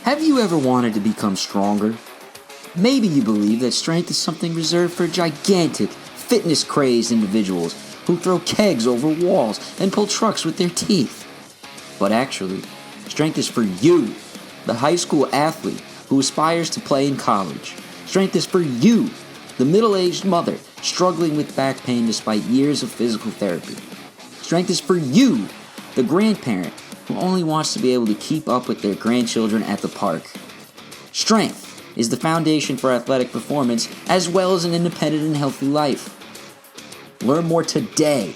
Have you ever wanted to become stronger? Maybe you believe that strength is something reserved for gigantic, fitness-crazed individuals who throw kegs over walls and pull trucks with their teeth. But actually, strength is for you, the high school athlete who aspires to play in college. Strength is for you, the middle-aged mother struggling with back pain despite years of physical therapy. Strength is for you, the grandparent who only wants to be able to keep up with their grandchildren at the park. Strength is the foundation for athletic performance as well as an independent and healthy life. Learn more today.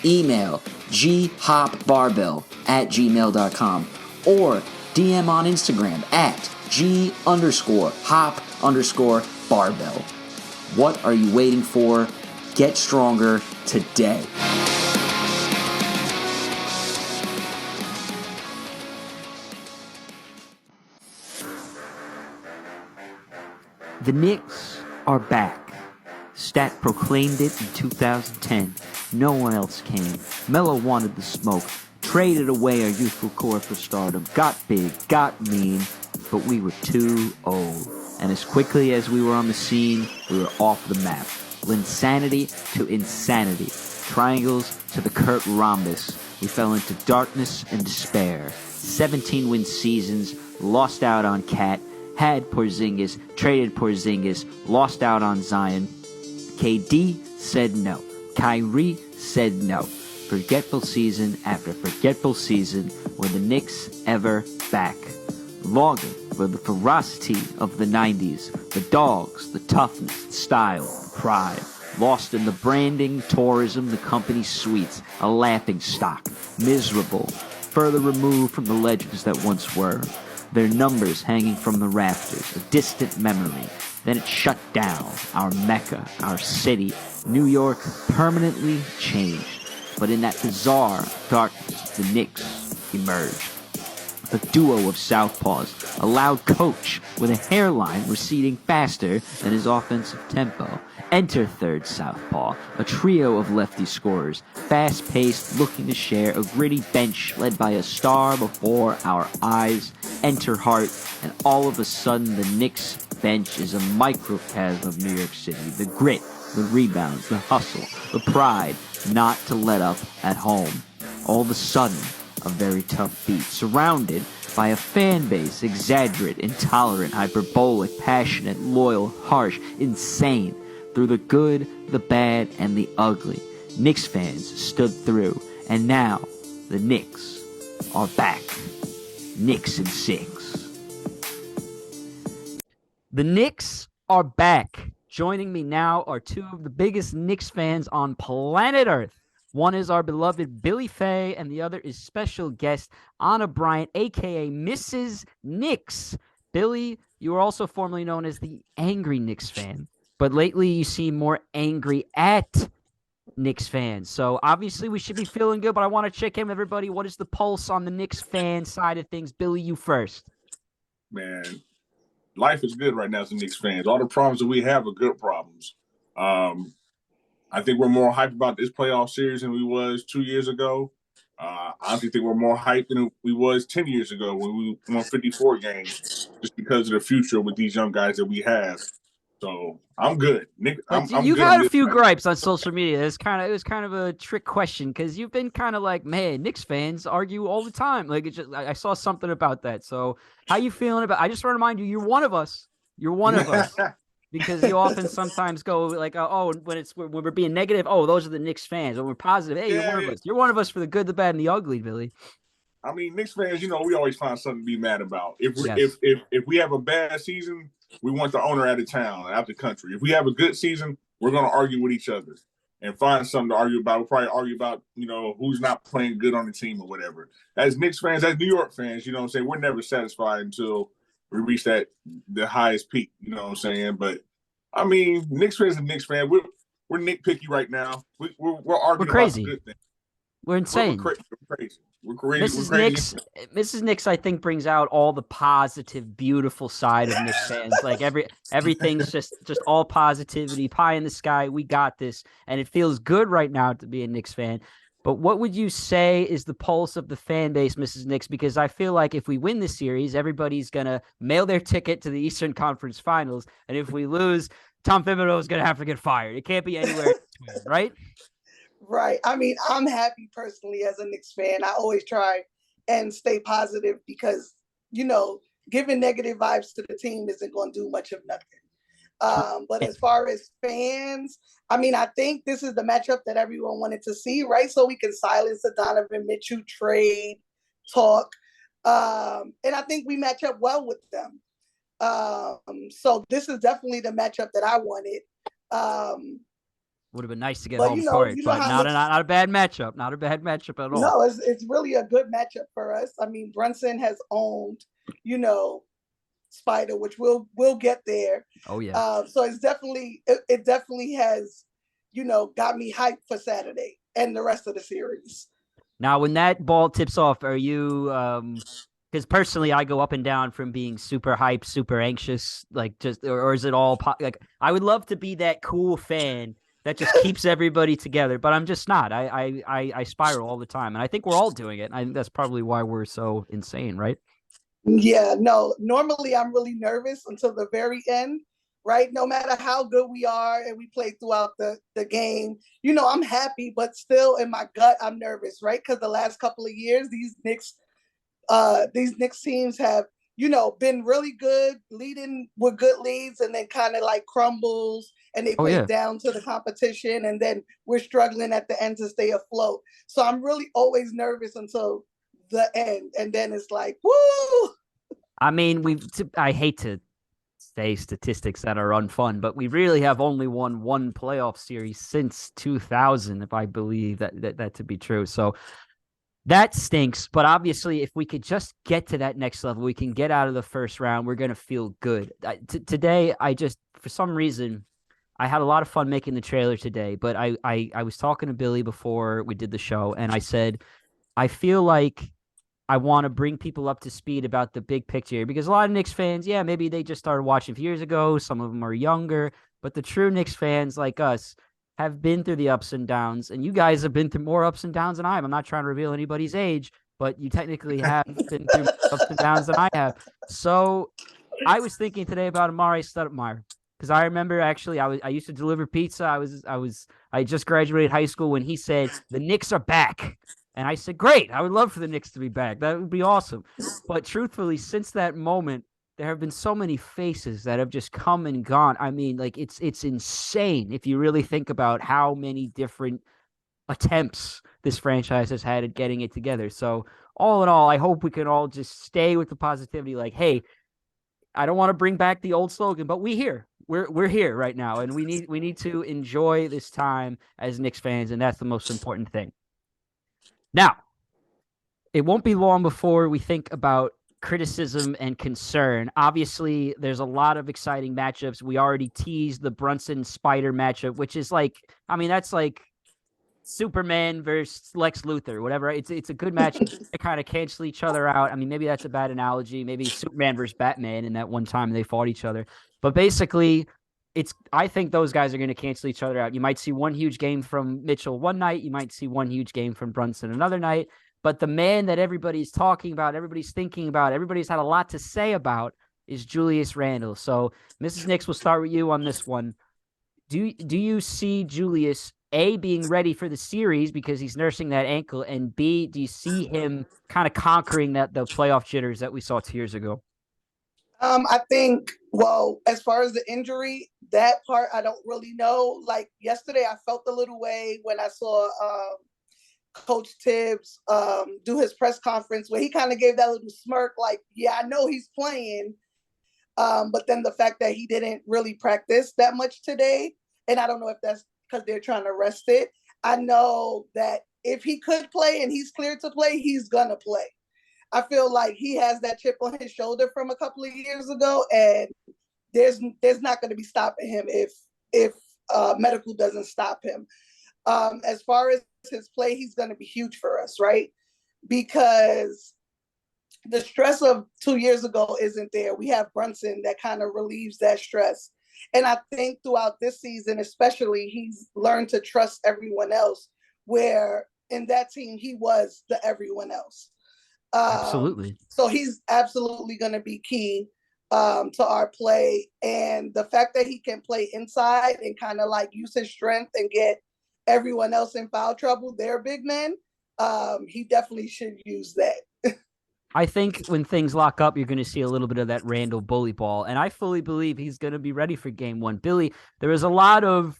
Email ghopbarbell@gmail.com or DM on Instagram at g_hop_barbell. What are you waiting for? Get stronger today. The Knicks are back. Stat proclaimed it in 2010. No one else came. Melo wanted the smoke. Traded away our youthful core for stardom. Got big, got mean, but we were too old. And as quickly as we were on the scene, we were off the map. Linsanity to insanity. Triangles to the Kurt rhombus. We fell into darkness and despair. 17-win seasons, lost out on Cat, had Porzingis, traded Porzingis, lost out on Zion. KD said no. Kyrie said no. Forgetful season after forgetful season. Were the Knicks ever back? Longing for the ferocity of the 90s. The dogs, the toughness, the style, the pride. Lost in the branding, tourism, the company suites. A laughing stock. Miserable. Further removed from the legends that once were. Their numbers hanging from the rafters, a distant memory. Then it shut down, our Mecca, our city. New York permanently changed. But in that bizarre darkness, the Knicks emerged. A duo of southpaws, a loud coach with a hairline receding faster than his offensive tempo. Enter third southpaw, a trio of lefty scorers, fast-paced, looking to share a gritty bench led by a star before our eyes. Enter Hart, and all of a sudden the Knicks bench is a microcosm of New York City. The grit, the rebounds, the hustle, the pride not to let up at home. All of a sudden, a very tough beat, surrounded by a fan base, exaggerate, intolerant, hyperbolic, passionate, loyal, harsh, insane. Through the good, the bad, and the ugly, Knicks fans stood through, and now the Knicks are back. Knicks in 6. The Knicks are back. Joining me now are two of the biggest Knicks fans on planet Earth. One is our beloved BillyFai, and the other is special guest Anna Bryant, a.k.a. Mrs. Knicks. Billy, you are also formerly known as the Angry Knicks fan, but lately you seem more angry at Knicks fans. So obviously we should be feeling good, but I want to check in with everybody. What is the pulse on the Knicks fan side of things? Billy, you first. Man, life is good right now as a Knicks fans. All the problems that we have are good problems. I think we're more hyped about this playoff series than we was 2 years ago. I honestly think we're more hyped than we was 10 years ago when we won 54 games, just because of the future with these young guys that we have. So I'm good. Nick, I'm You've good had on a few this gripes on social media. It was kind of a trick question because you've been kind of like, man, Knicks fans argue all the time. Like I saw something about that. So how you feeling about? I just want to remind you, you're one of us. You're one of us. Because you often sometimes go like, when we're being negative, those are the Knicks fans. When we're positive, hey, you're one of us. You're one of us for the good, the bad, and the ugly, Billy. I mean, Knicks fans, we always find something to be mad about. If Yes. if we have a bad season, we want the owner out of town, out of the country. If we have a good season, we're going to argue with each other and find something to argue about. We'll probably argue about, who's not playing good on the team or whatever. As Knicks fans, as New York fans, what I'm saying, we're never satisfied until we reach the highest peak, what I'm saying? But, I mean, Knicks fans and Knicks fans, we're nitpicky right now. We're arguing about the good things. We're insane. We're crazy. We're crazy. Mrs. Knicks, I think, brings out all the positive, beautiful side of Knicks fans. Like everything's just all positivity, pie in the sky. We got this, and it feels good right now to be a Knicks fan. But what would you say is the pulse of the fan base, Mrs. Knicks? Because I feel like if we win this series, everybody's going to mail their ticket to the Eastern Conference Finals. And if we lose, Tom Thibodeau is going to have to get fired. It can't be anywhere in between, right? Right. I mean, I'm happy personally as a Knicks fan. I always try and stay positive because, giving negative vibes to the team isn't going to do much of nothing. But as far as fans, I mean, I think this is the matchup that everyone wanted to see, right? So we can silence the Donovan Mitchell trade talk. And I think we match up well with them. So this is definitely the matchup that I wanted. Would have been nice to get home court, but not a bad matchup. Not a bad matchup at all. No, it's really a good matchup for us. I mean, Brunson has owned, Spider, which we'll get there. Oh yeah. So it definitely has, got me hyped for Saturday and the rest of the series. Now, when that ball tips off, are you because personally I go up and down from being super hyped, super anxious, like just or is it all like I would love to be that cool fan that just keeps everybody together, but I'm just not. I spiral all the time, and I think we're all doing it. I think that's probably why we're so insane, right? Yeah, no, normally I'm really nervous until the very end, right? No matter how good we are and we play throughout the game, I'm happy, but still in my gut, I'm nervous, right? Because the last couple of years, these Knicks teams have, been really good, leading with good leads, and then kind of like crumbles and they play down to the competition, and then we're struggling at the end to stay afloat. So I'm really always nervous until the end, and then it's like, woo! I mean, I hate to say statistics that are unfun, but we really have only won one playoff series since 2000, if I believe that to be true. So that stinks, but obviously if we could just get to that next level, we can get out of the first round, we're going to feel good. Today, for some reason, I had a lot of fun making the trailer today, but I was talking to Billy before we did the show, and I said, I feel like I want to bring people up to speed about the big picture here, because a lot of Knicks fans, yeah, maybe they just started watching a few years ago. Some of them are younger, but the true Knicks fans like us have been through the ups and downs, and you guys have been through more ups and downs than I am. I'm not trying to reveal anybody's age, but you technically have been through more ups and downs than I have. So I was thinking today about Amari Stoudemire, because I remember actually I used to deliver pizza. I just graduated high school when he said the Knicks are back. And I said, great, I would love for the Knicks to be back. That would be awesome. But truthfully, since that moment, there have been so many faces that have just come and gone. I mean, like it's insane if you really think about how many different attempts this franchise has had at getting it together. So all in all, I hope we can all just stay with the positivity. Like, hey, I don't want to bring back the old slogan, but we're here right now, and we need to enjoy this time as Knicks fans, and that's the most important thing. Now, it won't be long before we think about criticism and concern. Obviously, there's a lot of exciting matchups. We already teased the Brunson-Spider matchup, which is that's like Superman versus Lex Luthor, whatever. It's a good match. They kind of cancel each other out. I mean, maybe that's a bad analogy. Maybe Superman versus Batman, and that one time they fought each other. But basically, I think those guys are going to cancel each other out. You might see one huge game from Mitchell one night. You might see one huge game from Brunson another night. But the man that everybody's talking about, everybody's thinking about, everybody's had a lot to say about is Julius Randle. So, Mrs. Knicks, we'll start with you on this one. Do you see Julius, A, being ready for the series because he's nursing that ankle, and B, do you see him kind of conquering the playoff jitters that we saw 2 years ago? I think, well, as far as the injury, that part, I don't really know. Like yesterday, I felt a little way when I saw Coach Tibbs do his press conference where he kind of gave that little smirk, like, yeah, I know he's playing. But then the fact that he didn't really practice that much today, and I don't know if that's because they're trying to rest it. I know that if he could play and he's cleared to play, he's going to play. I feel like he has that chip on his shoulder from a couple of years ago, and there's not going to be stopping him if medical doesn't stop him. As far as his play, he's going to be huge for us, right? Because the stress of 2 years ago isn't there. We have Brunson that kind of relieves that stress. And I think throughout this season, especially, he's learned to trust everyone else, where in that team, he was the everyone else. Absolutely. So he's absolutely going to be key to our play. And the fact that he can play inside and kind of like use his strength and get everyone else in foul trouble, they're big men. He definitely should use that. I think when things lock up, you're going to see a little bit of that Randall bully ball. And I fully believe he's going to be ready for game one. Billy, there was a lot of,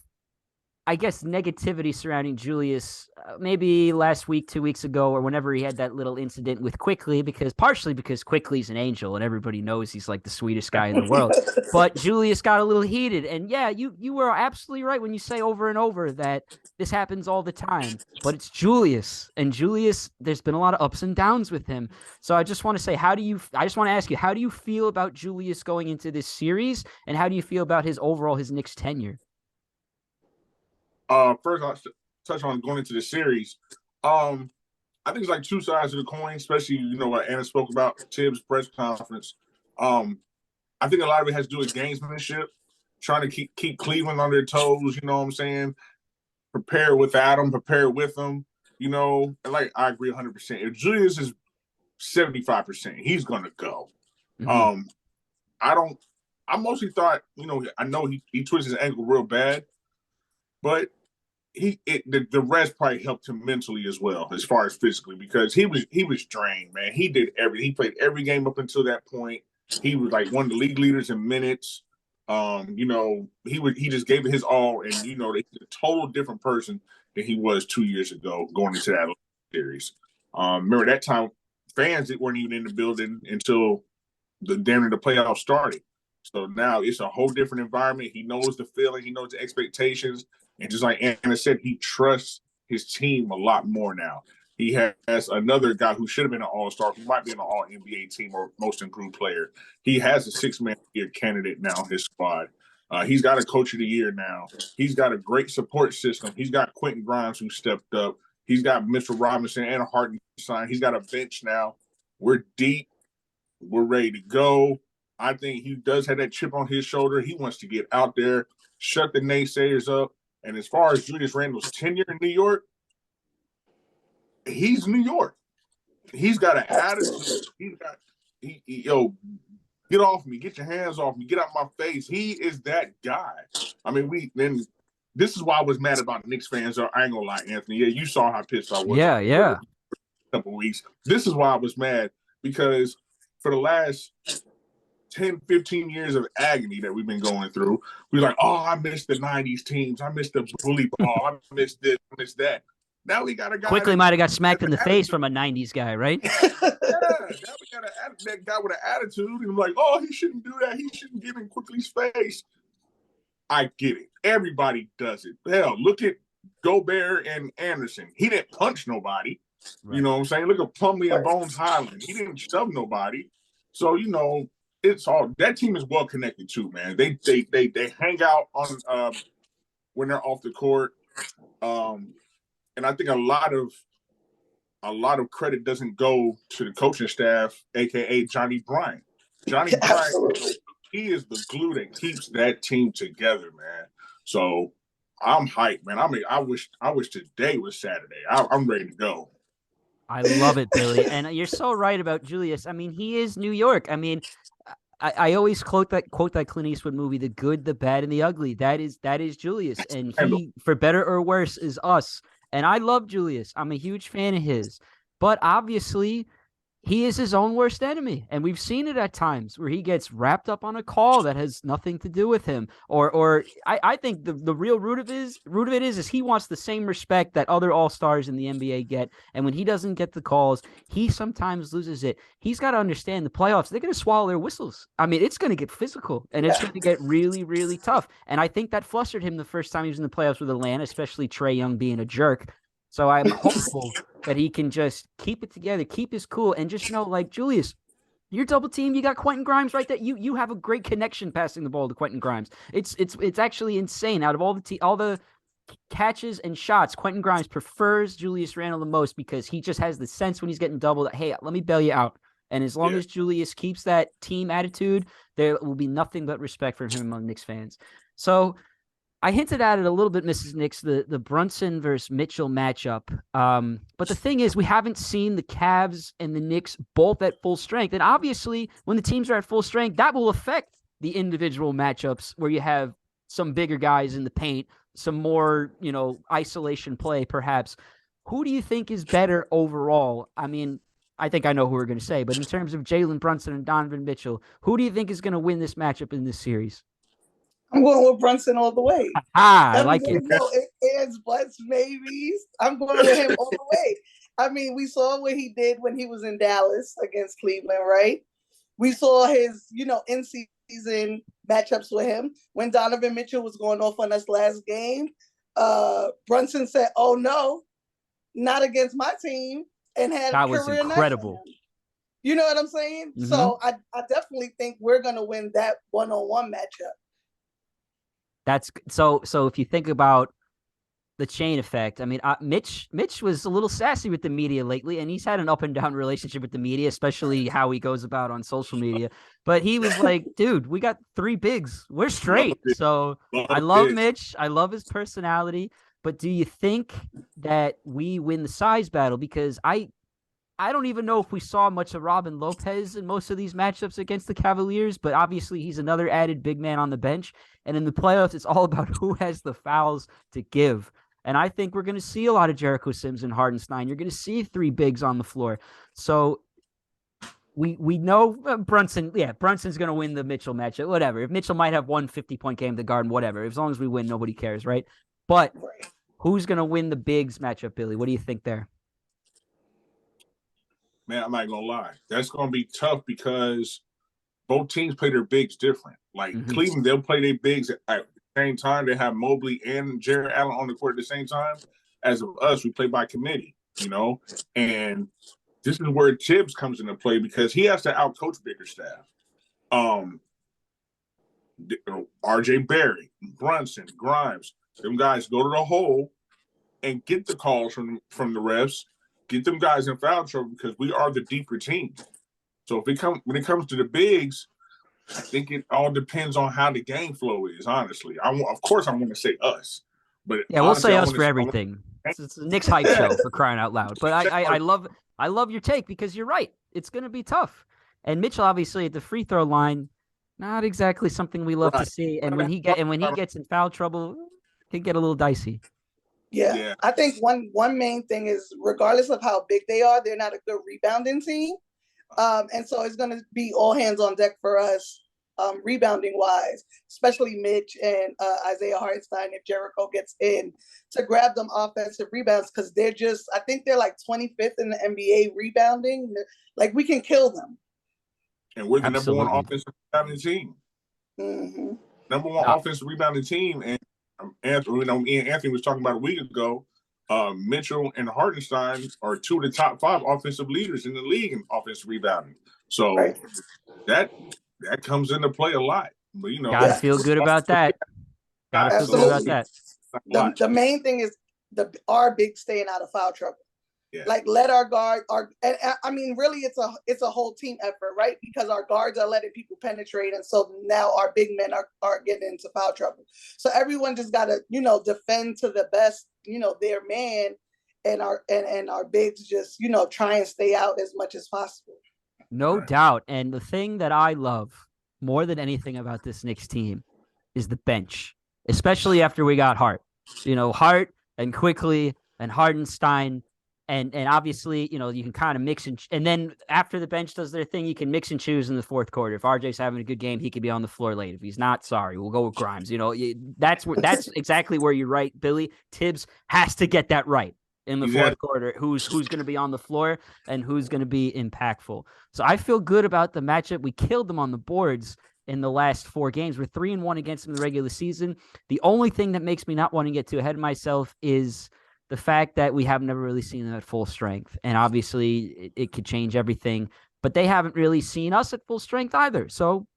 I guess, negativity surrounding Julius maybe last week, 2 weeks ago, or whenever he had that little incident with Quickly, partially because Quickly's an angel and everybody knows he's like the sweetest guy in the world. But Julius got a little heated. And yeah, you were absolutely right when you say over and over that this happens all the time. But it's Julius. And Julius, there's been a lot of ups and downs with him. So I just want to say, I just want to ask you, how do you feel about Julius going into this series? And how do you feel about his Knicks tenure? First, I'll touch on going into the series. I think it's like two sides of the coin, especially, what Anna spoke about, Tibbs' press conference. I think a lot of it has to do with gamesmanship, trying to keep Cleveland on their toes, you know what I'm saying? Prepare without them, prepare with them, And like, I agree 100%. If Julius is 75%, he's going to go. Mm-hmm. I mostly thought, I know he twisted his ankle real bad, but the rest probably helped him mentally as well, as far as physically, because he was drained, man. He did everything. He played every game up until that point. He was like one of the league leaders in minutes. He just gave it his all, and he's a total different person than he was 2 years ago going into that series. Remember that time, fans weren't even in the building until the playoffs started. So now it's a whole different environment. He knows the feeling, he knows the expectations. And just like Anna said, he trusts his team a lot more now. He has another guy who should have been an all-star, who might be an all-NBA team or most improved player. He has a six-man year candidate now on his squad. He's got a coach of the year now. He's got a great support system. He's got Quentin Grimes, who stepped up. He's got Mr. Robinson and Harden signed. He's got a bench now. We're deep. We're ready to go. I think he does have that chip on his shoulder. He wants to get out there, shut the naysayers up. And as far as Julius Randle's tenure in New York, he's New York. He's got an attitude. Get off me. Get your hands off me. Get out my face. He is that guy. I mean, this is why I was mad about Knicks fans. I ain't gonna lie, Anthony. Yeah, you saw how pissed I was. Yeah. A couple of weeks. This is why I was mad, because for the last 10, 15 years of agony that we've been going through, we're like, oh, I miss the 90s teams. I miss the bully ball. I miss this, I miss that. Now we got a guy. Quickly might have got smacked in the face from a 90s guy, right? Yeah, now we got that guy with an attitude. And I'm like, oh, he shouldn't do that. He shouldn't get in Quickly's face. I get it. Everybody does it. Hell, look at Gobert and Anderson. He didn't punch nobody. Right. You know what I'm saying? Look at Plumlee and Bones Highland. He didn't shove nobody. So, it's all, that team is well connected too, man. They hang out on when they're off the court. And I think a lot of credit doesn't go to the coaching staff, aka Johnny Bryant. Johnny Bryant, he is the glue that keeps that team together, man. So I'm hyped, man. I mean, I wish today was Saturday. I'm ready to go. I love it, Billy. And you're so right about Julius. I mean, he is New York. I mean, I always quote that Clint Eastwood movie, The Good, the Bad, and the Ugly. That is Julius. And he, for better or worse, is us. And I love Julius. I'm a huge fan of his. But obviously, he is his own worst enemy. And we've seen it at times where he gets wrapped up on a call that has nothing to do with him. Or I think the real root of it is he wants the same respect that other all-stars in the NBA get. And when he doesn't get the calls, he sometimes loses it. He's got to understand the playoffs, they're going to swallow their whistles. I mean, it's going to get physical and it's going to get really, really tough. And I think that flustered him the first time he was in the playoffs with Atlanta, especially Trae Young being a jerk. So I'm hopeful that he can just keep it together, keep his cool, and just like, Julius, you're double team. You got Quentin Grimes right there. You have a great connection passing the ball to Quentin Grimes. It's actually insane. Out of all the catches and shots, Quentin Grimes prefers Julius Randle the most because he just has the sense when he's getting doubled that, hey, let me bail you out. And as long as Julius keeps that team attitude, there will be nothing but respect for him among Knicks fans. So I hinted at it a little bit, Mrs. Nix, the Brunson versus Mitchell matchup. But the thing is, we haven't seen the Cavs and the Knicks both at full strength. And obviously, when the teams are at full strength, that will affect the individual matchups where you have some bigger guys in the paint, some more, isolation play, perhaps. Who do you think is better overall? I mean, I think I know who we're going to say, but in terms of Jalen Brunson and Donovan Mitchell, who do you think is going to win this matchup in this series? I'm going with Brunson all the way. I like it. No ifs, buts, maybes. I'm going with him all the way. I mean, we saw what he did when he was in Dallas against Cleveland, right? We saw his, in-season matchups with him. When Donovan Mitchell was going off on us last game, Brunson said, "Oh no, not against my team," and had that was incredible. You know what I'm saying? Mm-hmm. So I definitely think we're going to win that one-on-one matchup. That's so if you think about the chain effect, I mean, Mitch was a little sassy with the media lately, and he's had an up and down relationship with the media, especially how he goes about on social media. But he was like, dude, we got 3 bigs. We're straight. So I love Mitch. I love his personality. But do you think that we win the size battle? Because I don't even know if we saw much of Robin Lopez in most of these matchups against the Cavaliers, but obviously he's another added big man on the bench. And in the playoffs, it's all about who has the fouls to give. And I think we're going to see a lot of Jericho Sims and Hardenstein. You're going to see 3 bigs on the floor. So we know Brunson. Yeah, Brunson's going to win the Mitchell matchup. Whatever. If Mitchell might have one 50-point game, the Garden, whatever. As long as we win, nobody cares, right? But who's going to win the bigs matchup, Billy? What do you think there? Man, I'm not going to lie. That's going to be tough because both teams play their bigs different. Like Cleveland, they'll play their bigs at the same time. They have Mobley and Jared Allen on the court at the same time. As of us, we play by committee, And this is where Tibbs comes into play because he has to outcoach Bickerstaff. R.J. Barry, Brunson, Grimes, them guys go to the hole and get the calls from the refs. Get them guys in foul trouble because we are the deeper team. So when it comes to the bigs, I think it all depends on how the game flow is. Honestly, of course I want to say us, but yeah, honestly, we'll say us for everything. It's a Knicks hype show for crying out loud. But I love your take because you're right. It's going to be tough. And Mitchell, obviously, at the free throw line, not exactly something we love to see. And when he gets in foul trouble, it can get a little dicey. Yeah. I think one main thing is regardless of how big they are, they're not a good rebounding team. And so it's going to be all hands on deck for us rebounding wise, especially Mitch and Isaiah Hartenstein if Jericho gets in to grab them offensive rebounds because I think they're like 25th in the NBA rebounding. Like we can kill them. And we're the number one offensive rebounding team. Mm-hmm. Number one offensive rebounding team. And me and Anthony was talking about a week ago. Mitchell and Hartenstein are 2 of the top 5 offensive leaders in the league in offensive rebounding. So that comes into play a lot. But gotta feel good about that. Gotta feel good about that. The main thing is our big staying out of foul trouble. Yeah. Like let our guard and I mean really it's a whole team effort, right? Because our guards are letting people penetrate, and so now our big men are getting into foul trouble. So everyone just gotta defend to the best their man, and our bigs just try and stay out as much as possible. No doubt. And the thing that I love more than anything about this Knicks team is the bench, especially after we got Hart. Hart and Quickly and Hardenstein. And obviously, you can kind of mix and then after the bench does their thing, you can mix and choose in the fourth quarter. If RJ's having a good game, he could be on the floor late. If he's not, sorry, we'll go with Grimes. That's exactly where you're right, Billy. Tibbs has to get that right in the fourth quarter. Who's going to be on the floor and who's going to be impactful. So I feel good about the matchup. We killed them on the boards in the last 4 games. We're 3-1 against them in the regular season. The only thing that makes me not want to get too ahead of myself is the fact that we have never really seen them at full strength. And obviously it could change everything, but they haven't really seen us at full strength either. So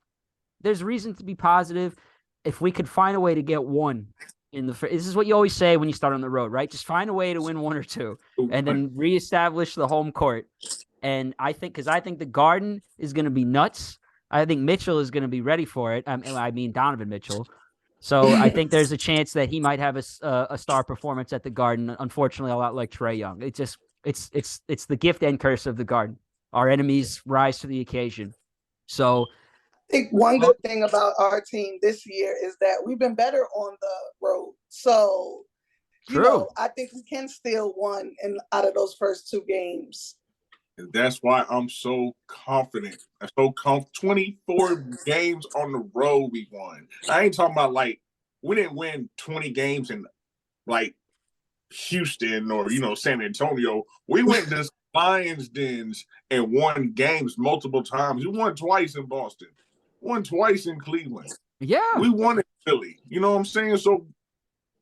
there's reason to be positive. If we could find a way to get one this is what you always say when you start on the road, right? Just find a way to win 1 or 2 and then reestablish the home court. And I think the Garden is going to be nuts. I think Mitchell is going to be ready for it. I mean, Donovan Mitchell. So I think there's a chance that he might have a star performance at the Garden. Unfortunately, a lot like Trae Young. It's the gift and curse of the Garden. Our enemies rise to the occasion. So I think one good thing about our team this year is that we've been better on the road. So, true. I think we can steal one out of those first 2 games. And that's why I'm so confident. 24 games on the road we won. I ain't talking about we didn't win 20 games in Houston or San Antonio. We went to Lions dens and won games multiple times. We won twice in Boston, won twice in Cleveland. Yeah, we won in Philly. You know what I'm saying? So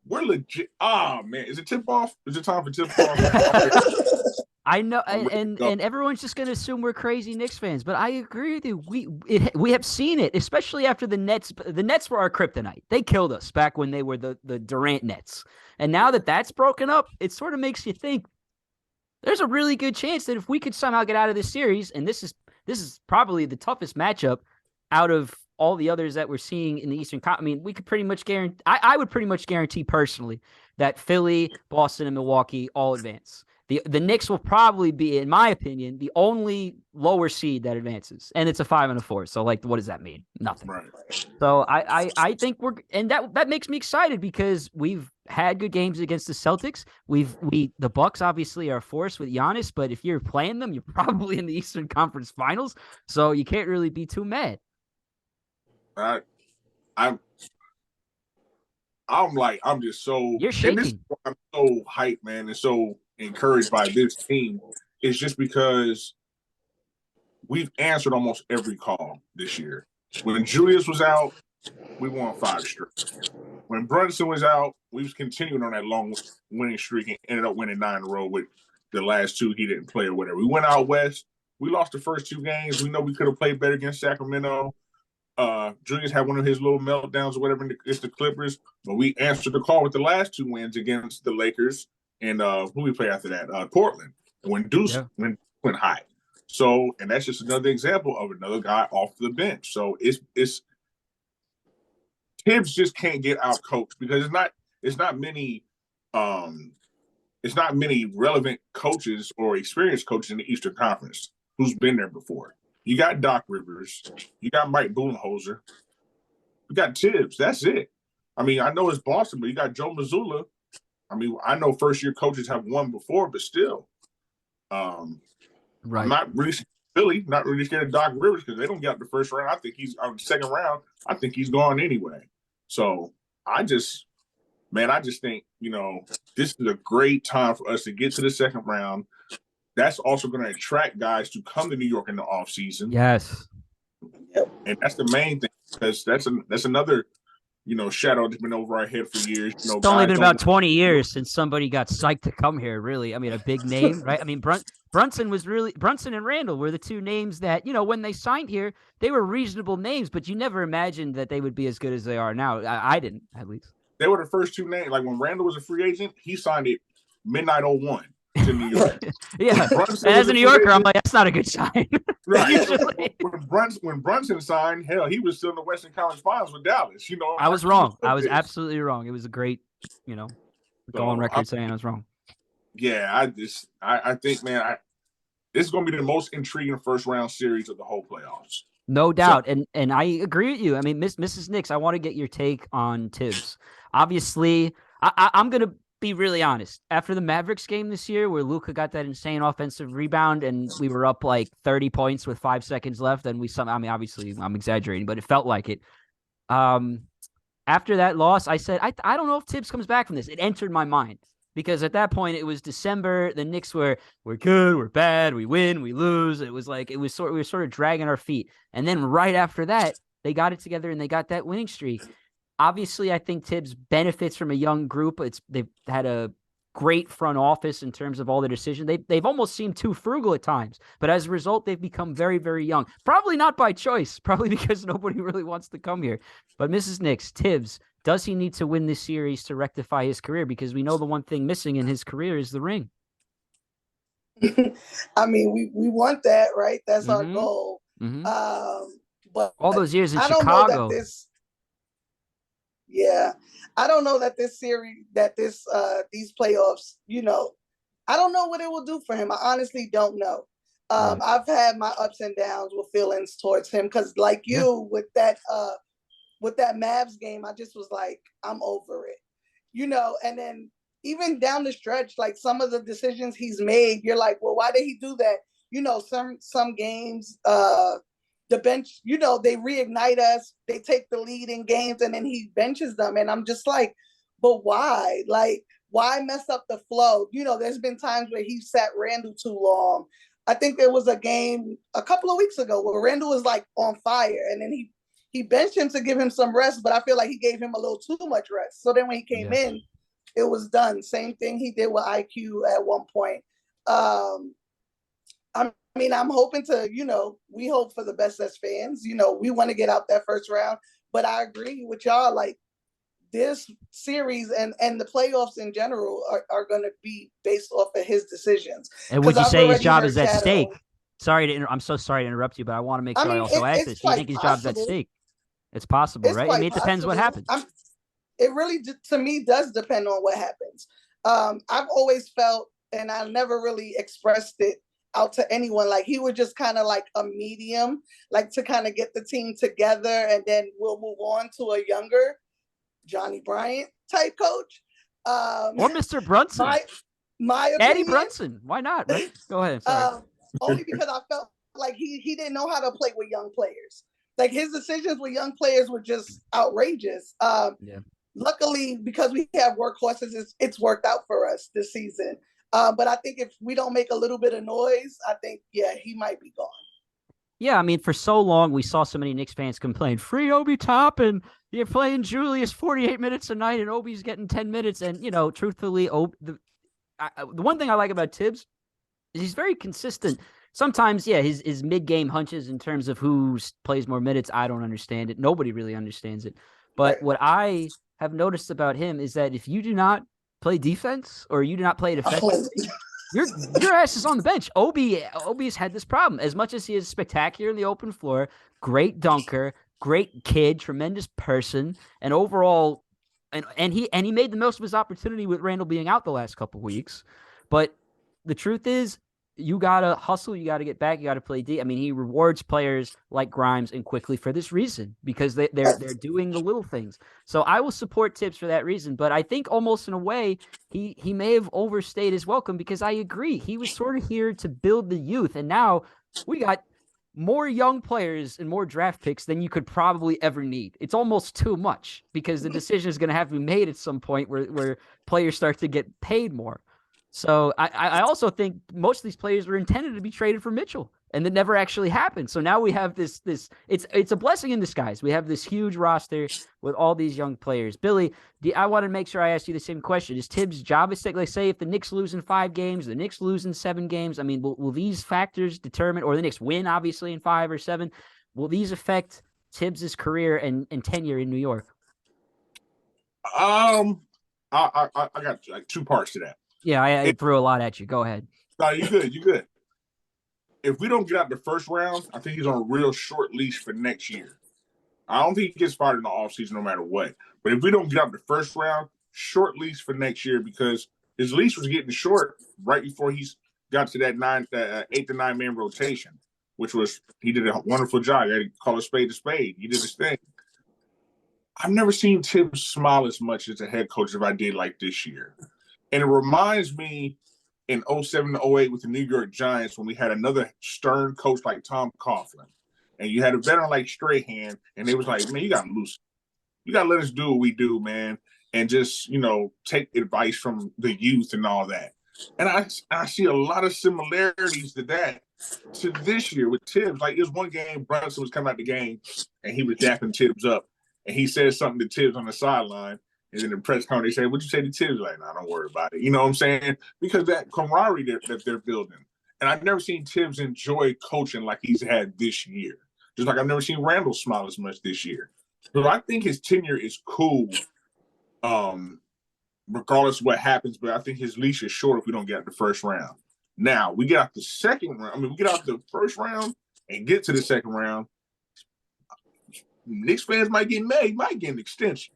we're legit. Man, is it tip off? Is it time for tip off? I know, and everyone's just going to assume we're crazy Knicks fans, but I agree with you. We have seen it, especially after the Nets. The Nets were our kryptonite. They killed us back when they were the Durant Nets, and now that that's broken up, it sort of makes you think there's a really good chance that if we could somehow get out of this series, and this is probably the toughest matchup out of all the others that we're seeing in the Eastern Conference. I mean, we could pretty much guarantee. I would pretty much guarantee personally that Philly, Boston, and Milwaukee all advance. The Knicks will probably be, in my opinion, the only lower seed that advances, and it's a 5 and a 4. So, what does that mean? Nothing. Right. So I think and that makes me excited because we've had good games against the Celtics. The Bucks obviously are a force with Giannis, but if you're playing them, you're probably in the Eastern Conference Finals, so you can't really be too mad. I'm just so. You're shaking. And this is why I'm so hyped, man, and so encouraged by this team. It's just because we've answered almost every call this year. When Julius was out, we won 5 straight. When Brunson was out, we was continuing on that long winning streak and ended up winning 9 in a row with the last 2 he didn't play or whatever. We went out west. We lost the first 2 games. We know we could have played better against Sacramento. Julius had one of his little meltdowns or whatever against the Clippers, but we answered the call with the last 2 wins against the Lakers and who we play after that? Portland. When Deuce went high. So, and that's just another example of another guy off the bench. So it's Tibbs just can't get out coached because it's not many relevant coaches or experienced coaches in the Eastern Conference who's been there before. You got Doc Rivers. You got Mike Budenholzer. You got Tibbs. That's it. I mean, I know it's Boston, but you got Joe Mazzulla. I mean, I know first-year coaches have won before, but still. Right. I'm not really Philly, not really scared of Doc Rivers because they don't get out the first round. I think he's on the second round. I think he's gone anyway. So I just think, this is a great time for us to get to the second round. That's also going to attract guys to come to New York in the offseason. Yes. And that's the main thing because that's another, shadow that's been over our head for years. It's only been about 20 years since somebody got psyched to come here, really. I mean, a big name, right? I mean, Brunson and Randall were the 2 names that, when they signed here, they were reasonable names, but you never imagined that they would be as good as they are now. I didn't, at least. They were the first 2 names. Like when Randall was a free agent, he signed it midnight 01 to New York. Yeah. As a New Yorker, I'm like, that's not a good sign. Right. when Brunson signed, hell, he was still in the Western Conference Finals with Dallas. I was wrong. I was absolutely wrong. It was a great, go on record saying I was wrong. Yeah, I think, man, this is going to be the most intriguing first round series of the whole playoffs. No doubt. And I agree with you. I mean, Mrs. Knicks, I want to get your take on Tibbs. Obviously, I'm going to be really honest. After the Mavericks game this year where Luka got that insane offensive rebound and we were up 30 points with 5 seconds left and obviously I'm exaggerating, but it felt like it. After that loss, I said, I don't know if Tibbs comes back from this. It entered my mind because at that point it was December. The Knicks we're good, we're bad, we win, we lose. It was we were sort of dragging our feet. And then right after that, they got it together and they got that winning streak. Obviously, I think Tibbs benefits from a young group. They've had a great front office in terms of all the decisions. They've almost seemed too frugal at times, but as a result, they've become very, very young. Probably not by choice, probably because nobody really wants to come here. But Mrs. Knicks, Tibbs, does he need to win this series to rectify his career? Because we know the one thing missing in his career is the ring. I mean, we want that, right? That's our goal. Mm-hmm. But all those years in I Chicago. don't know that this. Yeah. I don't know that this series, these playoffs, I don't know what it will do for him. I honestly don't know. I've had my ups and downs with feelings towards him because, like you, with that Mavs game, I just was like, I'm over it, And then even down the stretch, like some of the decisions he's made, you're like, well, why did he do that? Some games, the bench, they reignite us. They take the lead in games, and then he benches them, and I'm just like, but why? Like, why mess up the flow? There's been times where he sat Randall too long. I think there was a game a couple of weeks ago where Randall was like on fire, and then he benched him to give him some rest, but I feel like he gave him a little too much rest. So then when he came in, it was done. Same thing he did with IQ at one point. I'm hoping to, we hope for the best as fans. We want to get out that first round, but I agree with y'all. Like, this series and the playoffs in general are going to be based off of his decisions. And would you say his job is at stake? I'm so sorry to interrupt you, but I want to make sure I also ask this. Do you think his job's at stake? It's possible, right? I mean, it depends what happens. It really, to me, does depend on what happens. I've always felt, and I never really expressed it out to anyone, like he was just kind of like a medium, like to kind of get the team together, and then we'll move on to a younger Johnny Bryant type coach. Or Mr. Brunson. My opinion, Eddie Brunson. Why not, right? Go ahead. Sorry. Only because I felt like he didn't know how to play with young players. Like, his decisions with young players were just outrageous. Luckily, because we have workhorses, it's worked out for us this season. But I think if we don't make a little bit of noise, I think, he might be gone. Yeah, I mean, for so long, we saw so many Knicks fans complain, free Obi Toppin, you're playing Julius 48 minutes a night, and Obi's getting 10 minutes. And, truthfully, the one thing I like about Tibbs is he's very consistent. Sometimes, his mid-game hunches in terms of who plays more minutes, I don't understand it. Nobody really understands it. But what I have noticed about him is that if you do not play defense or you do not play it effectively, your ass is on the bench. Obi's had this problem. As much as he is spectacular in the open floor, great dunker, great kid, tremendous person, and overall, and he made the most of his opportunity with Randall being out the last couple of weeks. But the truth is, you gotta hustle, you gotta get back, you gotta play D. I mean, he rewards players like Grimes and Quickly for this reason, because they're doing the little things. So I will support Tibbs for that reason. But I think almost in a way he may have overstayed his welcome, because I agree, he was sort of here to build the youth, and now we got more young players and more draft picks than you could probably ever need. It's almost too much, because the decision is going to have to be made at some point where players start to get paid more. So I also think most of these players were intended to be traded for Mitchell, and that never actually happened. So now we have this it's a blessing in disguise. We have this huge roster with all these young players. Billy, I want to make sure I ask you the same question. Is Tibbs' job at stake? Like, say if the Knicks lose in 5 games, the Knicks lose in 7 games, I mean, will these factors determine, or the Knicks win obviously in 5 or 7, will these affect Tibbs' career and tenure in New York? I got like 2 parts to that. Yeah, I threw a lot at you. Go ahead. No, you good. If we don't get out the first round, I think he's on a real short leash for next year. I don't think he gets fired in the offseason no matter what. But if we don't get out the first round, short leash for next year, because his leash was getting short right before he got to that 8 to 9 man rotation, which was, he did a wonderful job. He had to call a spade. He did his thing. I've never seen Tibbs smile as much as a head coach as I did like this year. And it reminds me in 07 to 08 with the New York Giants, when we had another stern coach like Tom Coughlin, and you had a veteran like Strahan, and they was like, man, you got to lose. You got to let us do what we do, man, and just, take advice from the youth and all that. And I see a lot of similarities to that to this year with Tibbs. Like, there's one game, Brunson was coming out the game, and he was dapping Tibbs up, and he said something to Tibbs on the sideline. And in the press conference, they say, what'd you say to Tibbs? Like, nah, don't worry about it. You know what I'm saying? Because that camaraderie that they're building. And I've never seen Tibbs enjoy coaching like he's had this year. Just like I've never seen Randall smile as much this year. So I think his tenure is cool, regardless of what happens. But I think his leash is short if we don't get out the first round. Now, we get out the second round. I mean, we get out the first round and get to the second round. Knicks fans might get mad. Might get an extension.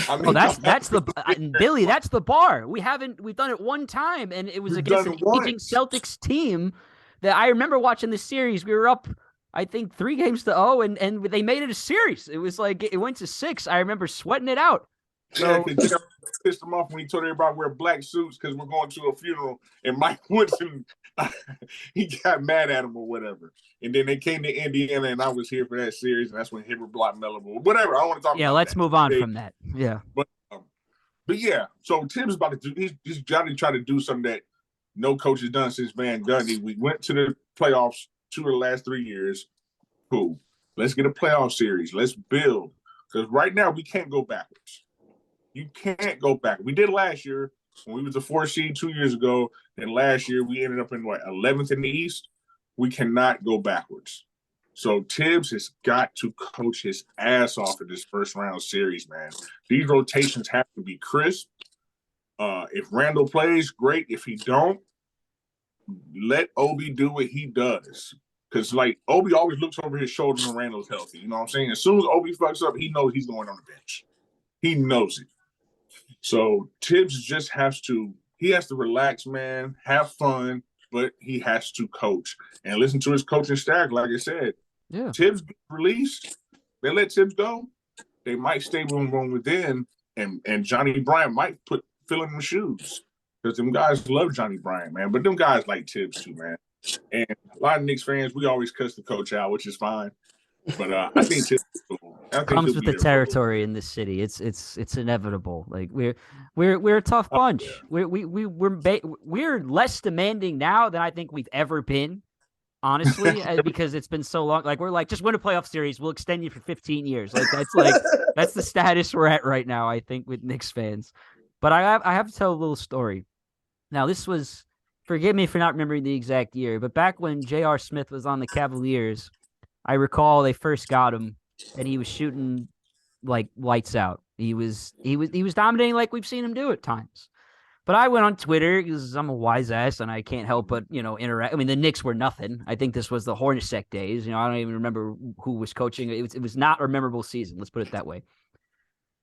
I mean, Oh, that's the Billy. That's the bar. We've done it one time, and it was We've against done an it aging once. Celtics team that I remember watching the series. We were up, I think, 3-0, and they made it a series. It was like it went to 6. I remember sweating it out. Yeah, So because pissed him off when he told everybody to wear black suits because we're going to a funeral, and Mike Woodson, he got mad at him or whatever. And then they came to Indiana, and I was here for that series, and that's when Hibbert blocked Melo. Whatever, I don't want to talk yeah, about let's that. move on from that. Yeah, But yeah, so Tim's about to do. He's trying to try to do something that no coach has done since Van Gundy. We went to the playoffs 2 of the last 3 years. Cool. Let's get a playoff series. Let's build, because right now we can't go backwards. You can't go back. We did last year when we was the 4 seed 2 years ago. And last year we ended up in 11th in the East. We cannot go backwards. So Tibbs has got to coach his ass off in this first round series, man. These rotations have to be crisp. If Randall plays, great. If he don't, let Obi do what he does. Because, Obi always looks over his shoulder when Randall's healthy. You know what I'm saying? As soon as Obi fucks up, he knows he's going on the bench. He knows it. So Tibbs just has to relax, man, have fun, but he has to coach and listen to his coaching staff. Like I said, yeah. Tibbs gets released. They let Tibbs go. They might stay room within, and Johnny Bryant might fill in the shoes, because them guys love Johnny Bryant, man. But them guys like Tibbs too, man. And a lot of Knicks fans, we always cuss the coach out, which is fine. But I think Tibbs is cool. I think Comes he'll with be the there. territory in this city. It's inevitable. Like we're a tough bunch. We're less demanding now than I think we've ever been, honestly, because it's been so long. Like we're like, just win a playoff series, we'll extend you for 15 years. That's the status we're at right now, I think, with Knicks fans. But I have to tell a little story. Now, this was, forgive me for not remembering the exact year, but back when J.R. Smith was on the Cavaliers, I recall they first got him and he was shooting like lights out. He was dominating like we've seen him do at times. But I went on Twitter because I'm a wise ass and I can't help but, interact. I mean, the Knicks were nothing. I think this was the Hornacek days. I don't even remember who was coaching. It was not a memorable season. Let's put it that way.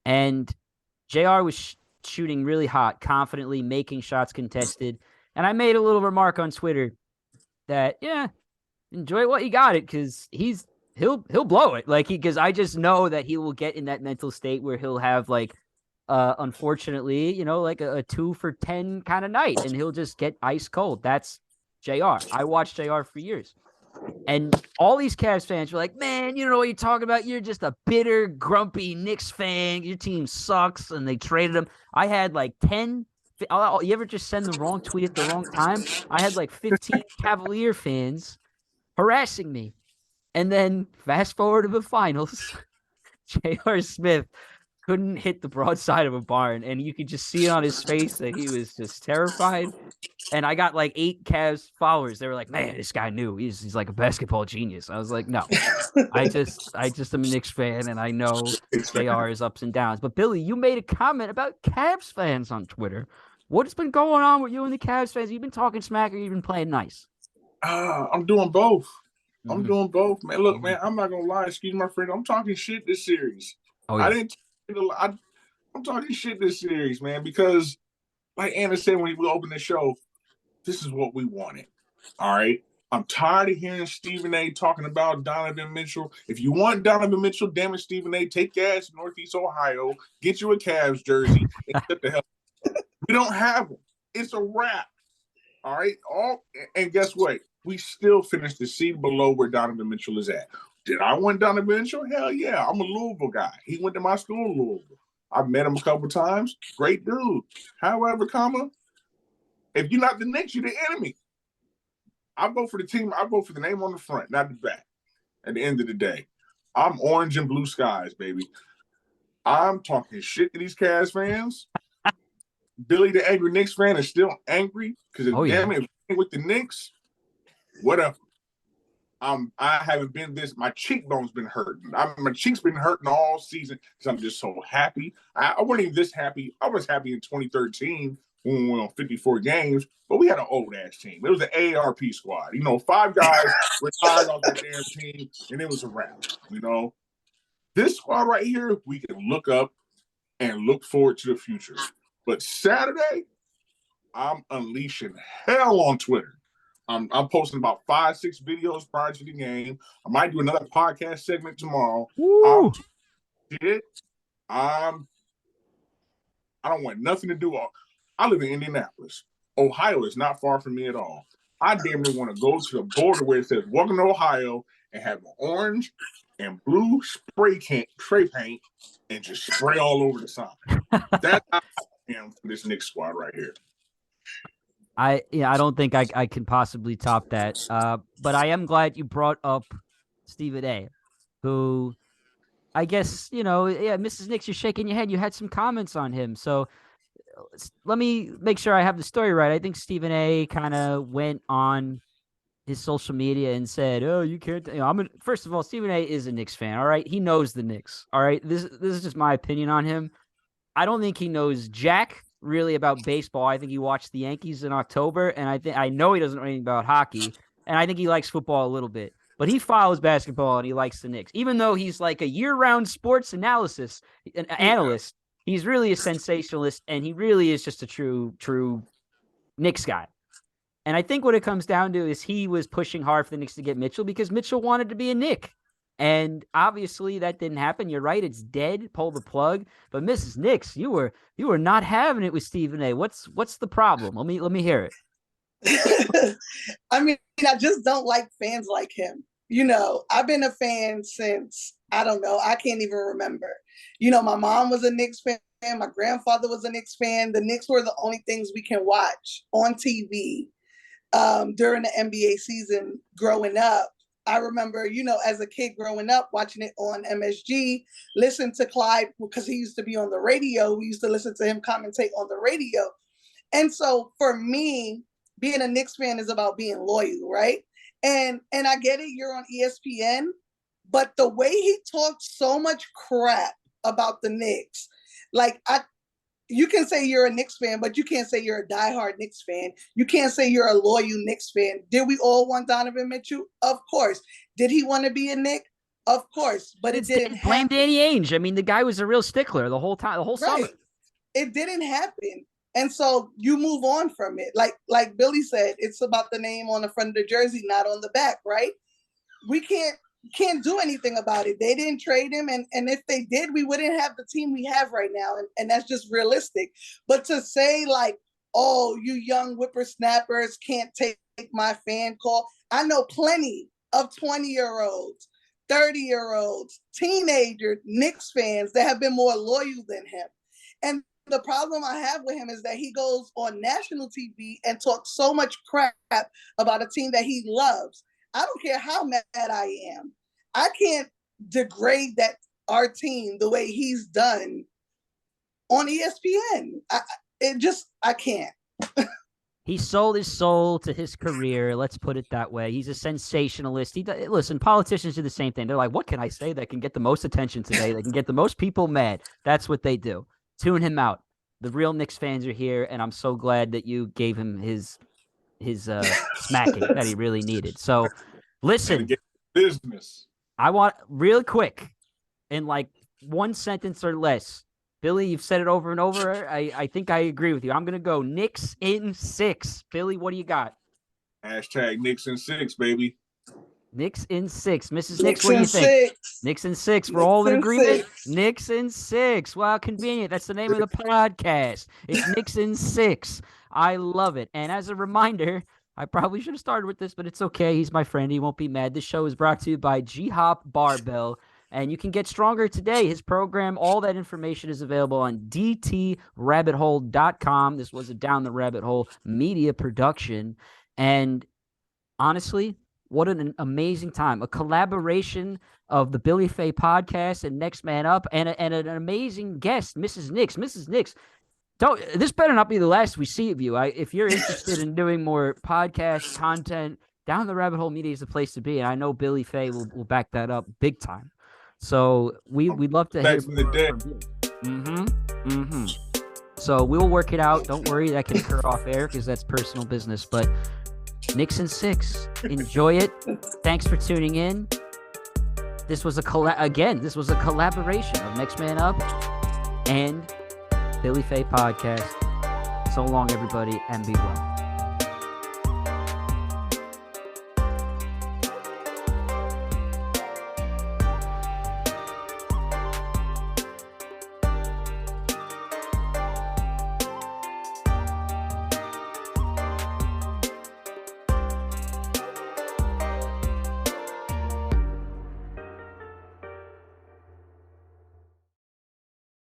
And JR was shooting really hot, confidently making shots contested. And I made a little remark on Twitter that, yeah, enjoy what you got it, because he'll blow it. Because I just know that he will get in that mental state where he'll have unfortunately, like a 2 for 10 kind of night, and he'll just get ice cold. That's JR. I watched JR for years. And all these Cavs fans were like, man, you don't know what you're talking about. You're just a bitter, grumpy Knicks fan. Your team sucks. And they traded him. I had 10. You ever just send the wrong tweet at the wrong time? I had 15 Cavalier fans harassing me. And then fast forward to the finals, J.R. Smith couldn't hit the broadside of a barn. And you could just see it on his face that he was just terrified. And I got 8 Cavs followers. They were like, man, this guy knew. He's like a basketball genius. I was like, no, I just am a Knicks fan, and I know JR's ups and downs. But Billy, you made a comment about Cavs fans on Twitter. What's been going on with you and the Cavs fans? You've been talking smack, or you've been playing nice? I'm doing both. I'm doing both, man. Look, man, I'm not gonna lie. Excuse my friend. I'm talking shit this series. Oh, yeah. I'm talking shit this series, man, because like Anna said when we opened the show, this is what we wanted. All right. I'm tired of hearing Stephen A. talking about Donovan Mitchell. If you want Donovan Mitchell, damn it, Stephen A., take gas to Northeast Ohio, get you a Cavs jersey, and get the hell. We don't have them. It's a wrap. All right. And guess what? We still finished the seed below where Donovan Mitchell is at. Did I want Donovan Mitchell? Hell yeah. I'm a Louisville guy. He went to my school, Louisville. I've met him a couple times. Great dude. However, if you're not the Knicks, you're the enemy. I vote for the team. I vote for the name on the front, not the back. At the end of the day, I'm orange and blue skies, baby. I'm talking shit to these Cavs fans. Billy, the angry Knicks fan, is still angry because damn it, with the Knicks, whatever. I haven't been this. My cheekbone's been hurting. My cheeks been hurting all season because I'm just so happy. I wasn't even this happy. I was happy in 2013 when we went on 54 games, but we had an old ass team. It was an AARP squad. 5 guys retired off that damn team, and it was a wrap. This squad right here, we can look up and look forward to the future. But Saturday, I'm unleashing hell on Twitter. I'm posting about 5-6 videos prior to the game. I might do another podcast segment tomorrow. Woo. I don't want nothing to do. I live in Indianapolis. Ohio is not far from me at all. I damn near want to go to the border where it says "Welcome to Ohio" and have an orange and blue spray paint and just spray all over the sign. That's how I am for this Knicks squad right here. I don't think I can possibly top that. But I am glad you brought up Stephen A, who I guess, Mrs. Knicks, you're shaking your head. You had some comments on him. So let me make sure I have the story right. I think Stephen A kind of went on his social media and said, "Oh, you can't." First of all, Stephen A is a Knicks fan. All right, he knows the Knicks. All right, this is just my opinion on him. I don't think he knows jack really about baseball. I think he watched the Yankees in October, and I know he doesn't know anything about hockey, and I think he likes football a little bit. But he follows basketball and he likes the Knicks, even though he's like a year-round sports analyst. He's really a sensationalist, and he really is just a true Knicks guy. And I think what it comes down to is he was pushing hard for the Knicks to get Mitchell because Mitchell wanted to be a Knick. And obviously that didn't happen. You're right. It's dead. Pull the plug. But Mrs. Knicks, you were not having it with Stephen A. What's the problem? Let me hear it. I mean, I just don't like fans like him. I've been a fan since, I don't know, I can't even remember. My mom was a Knicks fan. My grandfather was a Knicks fan. The Knicks were the only things we can watch on TV during the NBA season growing up. I remember, as a kid growing up, watching it on MSG, listen to Clyde because he used to be on the radio. We used to listen to him commentate on the radio. And so for me, being a Knicks fan is about being loyal, right? And I get it, you're on ESPN, but the way he talked so much crap about the Knicks, you can say you're a Knicks fan, but you can't say you're a diehard Knicks fan. You can't say you're a loyal Knicks fan. Did we all want Donovan Mitchell? Of course. Did he want to be a Knick? Of course. But it didn't happen. Blame Danny Ainge. I mean, the guy was a real stickler the whole time, the whole summer. It didn't happen. And so you move on from it. Like Billy said, it's about the name on the front of the jersey, not on the back, right? We can't do anything about it. They didn't trade him, and if they did, we wouldn't have the team we have right now, and that's just realistic. But to say oh, you young whippersnappers can't take my fan call. I know plenty of 20-year-olds, 30-year-olds, teenager Knicks fans that have been more loyal than him. And the problem I have with him is that he goes on national TV and talks so much crap about a team that he loves. I don't care how mad I am. I can't degrade our team the way he's done on ESPN. I can't. He sold his soul to his career. Let's put it that way. He's a sensationalist. Listen, politicians do the same thing. They're like, what can I say that can get the most attention today? That can get the most people mad. That's what they do. Tune him out. The real Knicks fans are here, and I'm so glad that you gave him his smacking that he really needed. So listen, business. I want real quick in one sentence or less. Billy, you've said it over and over. I think I agree with you. I'm going to go Knicks in 6. Billy, what do you got? Hashtag Knicks in 6, baby. Knicks in 6. Mrs. Knicks, what do you think? 6. Knicks in 6. We're all in agreement. Knicks in 6. Well, convenient. That's the name of the podcast. It's Knicks in 6. I love it. And as a reminder, I probably should have started with this, but it's okay. He's my friend. He won't be mad. This show is brought to you by G-Hop Barbell. And you can get stronger today. His program, all that information is available on dtrabbithole.com. This was a Down the Rabbit Hole media production. And honestly, what an amazing time. A collaboration of the BillyFai podcast and Next Man Up and an amazing guest, Mrs. Knicks. Mrs. Knicks, this better not be the last we see of you. If you're interested in doing more podcast content, Down the Rabbit Hole Media is the place to be. And I know BillyFai will back that up big time. So we'd love to hear from you. So we'll work it out. Don't worry, that can occur off air because that's personal business. But Knicks in 6. Enjoy it. Thanks for tuning in. This was a collaboration of Next Man Up and BillyFai podcast. So long, everybody, and be well.